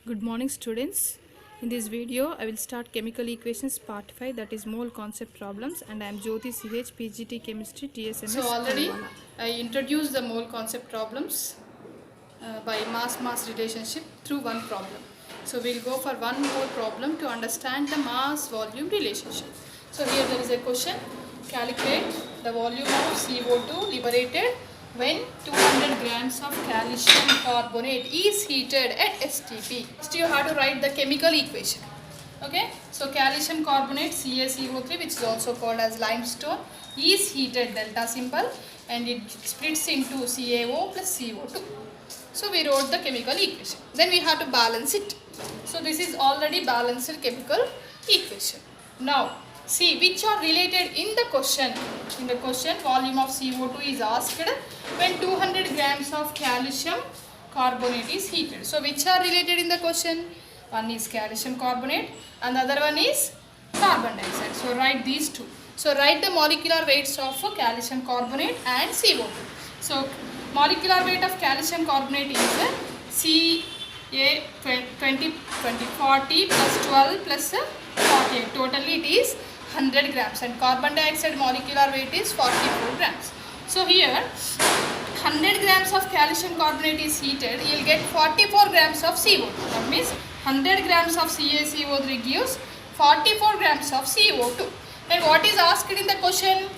Good morning students. In this video I will start chemical equations part 5, that is mole concept problems, and I am Jyoti CH PGT chemistry TSMS. So already Palwala. I introduced the mole concept problems by mass relationship through one problem. So we'll go for one more problem to understand the mass volume relationship. So here there is a question: calculate the volume of CO2 liberated when 200 grams of calcium carbonate is heated at STP. So you have to write the chemical equation. Okay, so calcium carbonate CaCO3, which is also called as limestone, is heated, delta symbol, and it splits into CaO plus CO2. So we wrote the chemical equation. Then we have to balance it. So this is already balanced chemical equation. Now see which are related in the question. In the question, volume of CO2 is asked when 200 grams of calcium carbonate is heated. So which are related in the question? One is calcium carbonate and the other one is carbon dioxide. So write these two. So write the molecular weights of calcium carbonate and CO2. So molecular weight of calcium carbonate is Ca 20 40 plus 12 plus 48. Totally it is 100 grams, and carbon dioxide molecular weight is 44 grams. So here 100 grams of calcium carbonate is heated, you will get 44 grams of CO2. That means 100 grams of CaCO3 gives 44 grams of CO2. Then what is asked in the question?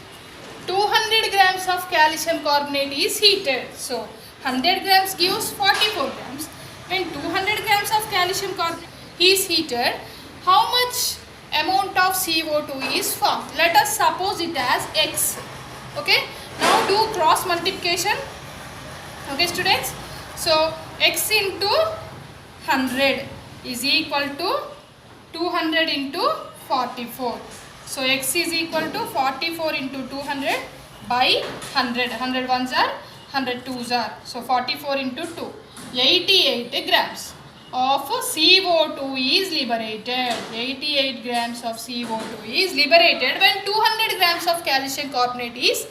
200 grams of calcium carbonate is heated. So 100 grams gives 44 grams. When 200 grams of calcium carbonate is heated, how much amount of CO2 is formed? Let us suppose it as X. Okay. Now do cross multiplication. Okay students. So X into 100 is equal to 200 into 44. So X is equal to 44 into 200 by 100. 100 ones are, 100 twos are. So 44 into 2. 88 grams of CO2 is liberated. 88 grams of CO2 is liberated when 200 grams of calcium carbonate is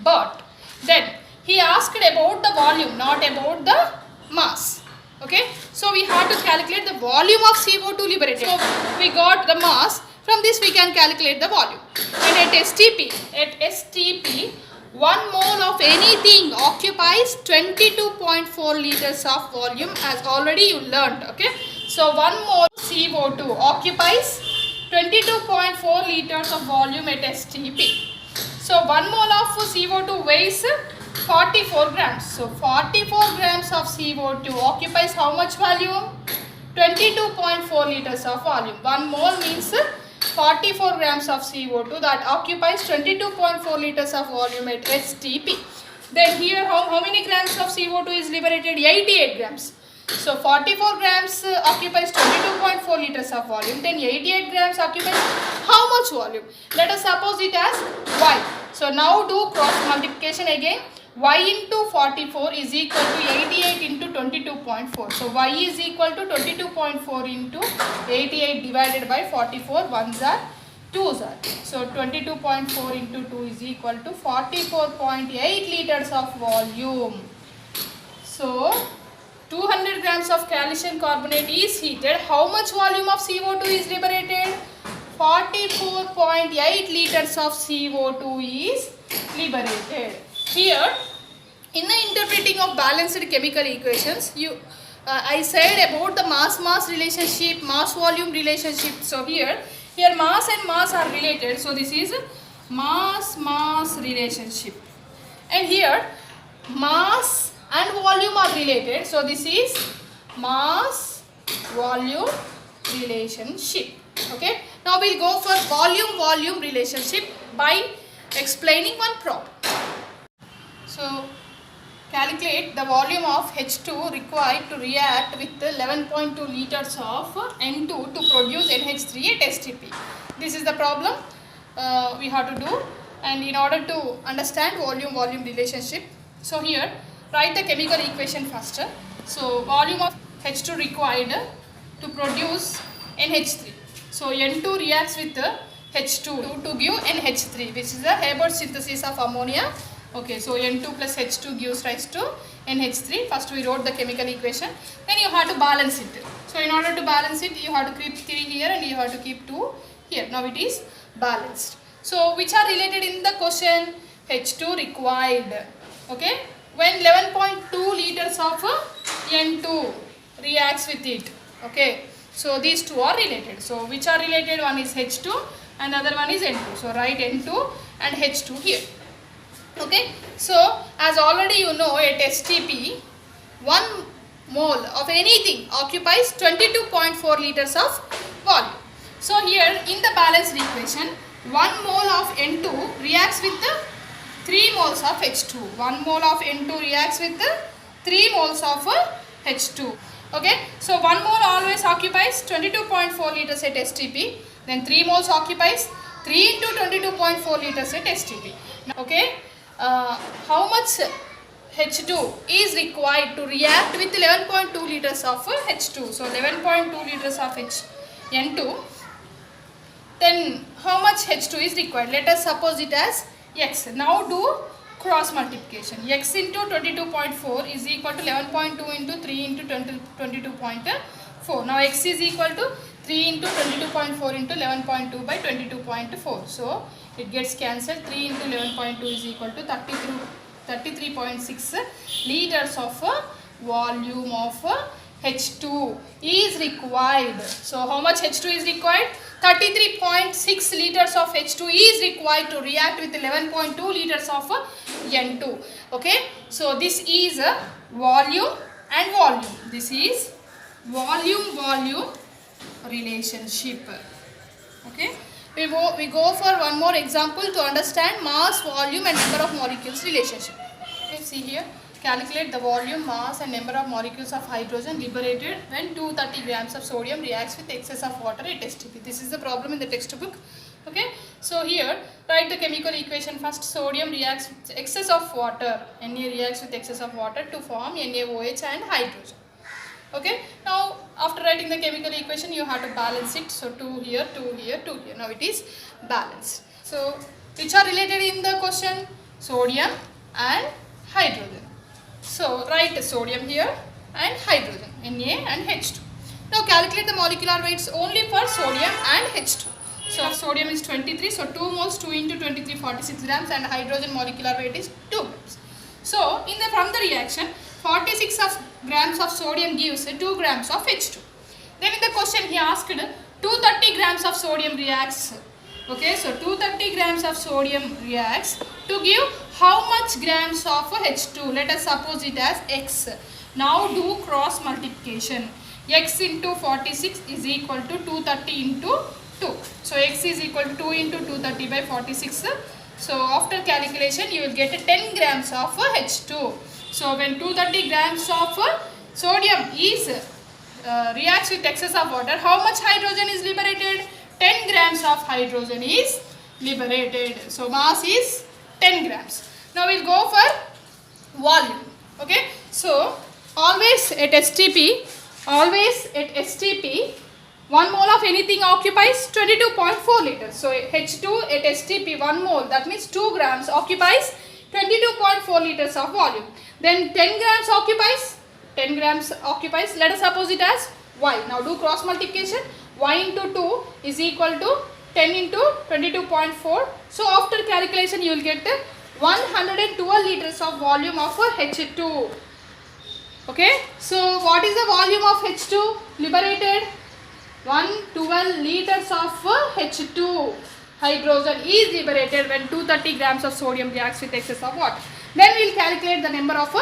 burnt. Then he asked about the volume, not about the mass. Okay, so we have to calculate the volume of CO2 liberated. So we got the mass. From this we can calculate the volume. And at STP, 1 mole of anything occupies 22.4 liters of volume, as already you learnt. Okay, so 1 mole CO2 occupies 22.4 liters of volume at STP. So 1 mole of CO2 weighs 44 grams. So 44 grams of CO2 occupies how much volume? 22.4 liters of volume. 1 mole means 44 grams of CO2 that occupies 22.4 liters of volume at STP. Then here how many grams of CO2 is liberated? 88 grams. So 44 grams occupies 22.4 liters of volume. Then 88 grams occupies how much volume? Let us suppose it as Y. So now do cross multiplication again. Y into 44 is equal to 88 into 22.4. So Y is equal to 22.4 into 88 divided by 44. Ones are, twos are. So 22.4 into 2 is equal to 44.8 liters of volume. So 200 grams of calcium carbonate is heated. How much volume of CO2 is liberated? 44.8 liters of CO2 is liberated. Here, in the interpreting of balanced chemical equations, I said about the mass relationship, mass volume relationship. So here mass and mass are related. So this is mass relationship. And here mass and volume are related. So this is mass volume relationship. Okay. Now we'll go for volume relationship by explaining one problem. So calculate the volume of H2 required to react with 11.2 liters of N2 to produce NH3 at STP. This is the problem we have to do, and in order to understand volume relationship, so here write the chemical equation first. So volume of H2 required to produce NH3. So N2 reacts with H2 to give NH3, which is the Haber synthesis of ammonia. Okay, so N2 plus H2 gives rise to NH3. First we wrote the chemical equation, then you have to balance it. So in order to balance it, you have to keep 3 here and you have to keep 2 here. Now it is balanced. So which are related in the question? H2 required. Okay. When 11.2 liters of N2 reacts with it. Okay. So these two are related. So which are related? One is H2 and the other one is N2. So write N2 and H2 here. Okay. So as already you know, at STP, 1 mole of anything occupies 22.4 liters of volume. So here in the balanced equation, 1 mole of N2 reacts with the 3 moles of H2. 1 mole of N2 reacts with the 3 moles of H2. Okay, so 1 mole always occupies 22.4 liters at STP. Then 3 moles occupies 3 into 22.4 liters at STP. Okay, how much H2 is required to react with 11.2 liters of H2. So 11.2 liters of N2. Then how much H2 is required? Let us suppose it as X. Now do cross multiplication. X into 22.4 is equal to 11.2 into 3 into 22.4. Now X is equal to 3 into 22.4 into 11.2 by 22.4. So it gets cancelled. 3 into 11.2 is equal to 33.6 liters of volume of H2 is required. So how much H2 is required? 33.6 liters of H2 is required to react with 11.2 liters of N2. Okay. So this is volume and volume. This is volume relationship. Okay. We go for one more example to understand mass, volume and number of molecules relationship. Okay, see here. Calculate the volume, mass and number of molecules of hydrogen liberated when 230 grams of sodium reacts with excess of water at STP. This is the problem in the textbook. Okay. So here write the chemical equation first. Sodium reacts with excess of water. Na reacts with excess of water to form NaOH and hydrogen. Okay. Now after writing the chemical equation you have to balance it. So 2 here, 2 here, 2 here. Now it is balanced. So which are related in the question? Sodium and hydrogen. So write sodium here and hydrogen, Na and H2. Now calculate the molecular weights only for sodium and H2. So sodium is 23, so 2 moles, 2 into 23, 46 grams and hydrogen molecular weight is 2 grams. So from the reaction, 46 grams of sodium gives 2 grams of H2. Then in the question he asked 230 grams of sodium reacts. Okay, so 230 grams of sodium reacts to give how much grams of H2? Let us suppose it as X. Now do cross multiplication. X into 46 is equal to 230 into 2. So X is equal to 2 into 230 by 46. So after calculation you will get 10 grams of H2. So when 230 grams of sodium is reacts with excess of water, how much hydrogen is liberated? 10 grams of hydrogen is liberated. So mass is 10 grams. Now we'll go for volume. Okay. So always at STP, 1 mole of anything occupies 22.4 liters. So H2 at STP 1 mole, that means 2 grams occupies 22.4 liters of volume. Then 10 grams occupies, let us suppose it as Y. Now do cross multiplication. Y into 2 is equal to 10 into 22.4. So after calculation you will get 112 liters of volume of H2. Okay. So what is the volume of H2 liberated? 112 liters of H2 hydrogen is liberated when 230 grams of sodium reacts with excess of water. Then we will calculate the number of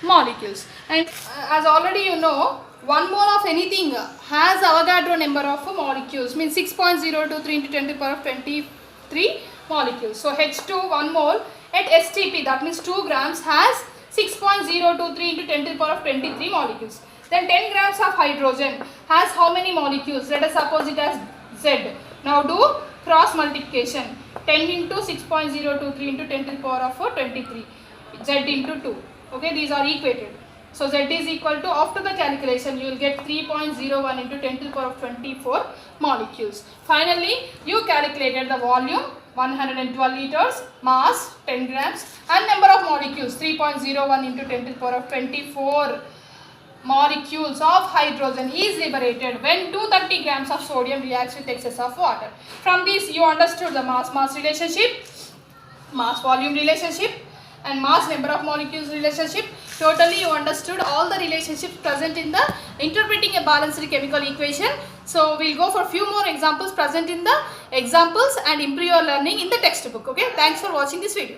molecules. And as already you know, 1 mole of anything has Avogadro number of molecules, means 6.023 into 10 to the power of 23 molecules. So H2 1 mole at STP, that means 2 grams, has 6.023 into 10 to the power of 23 molecules. Then 10 grams of hydrogen has how many molecules? Let us suppose it as Z. Now do cross multiplication. 10 into 6.023 into 10 to the power of 23. Z into 2. Okay, these are equated. So Z is equal to, after the calculation you will get 3.01 into 10 to the power of 24 molecules. Finally you calculated the volume 112 liters, mass 10 grams and number of molecules 3.01 into 10 to the power of 24 molecules of hydrogen is liberated when 230 grams of sodium reacts with excess of water. From this you understood the mass-mass relationship, mass-volume relationship and mass number of molecules relationship. Totally you understood all the relationships present in the interpreting a balanced chemical equation. So we'll go for few more examples present in the examples and improve your learning in the textbook. Okay, thanks for watching this video.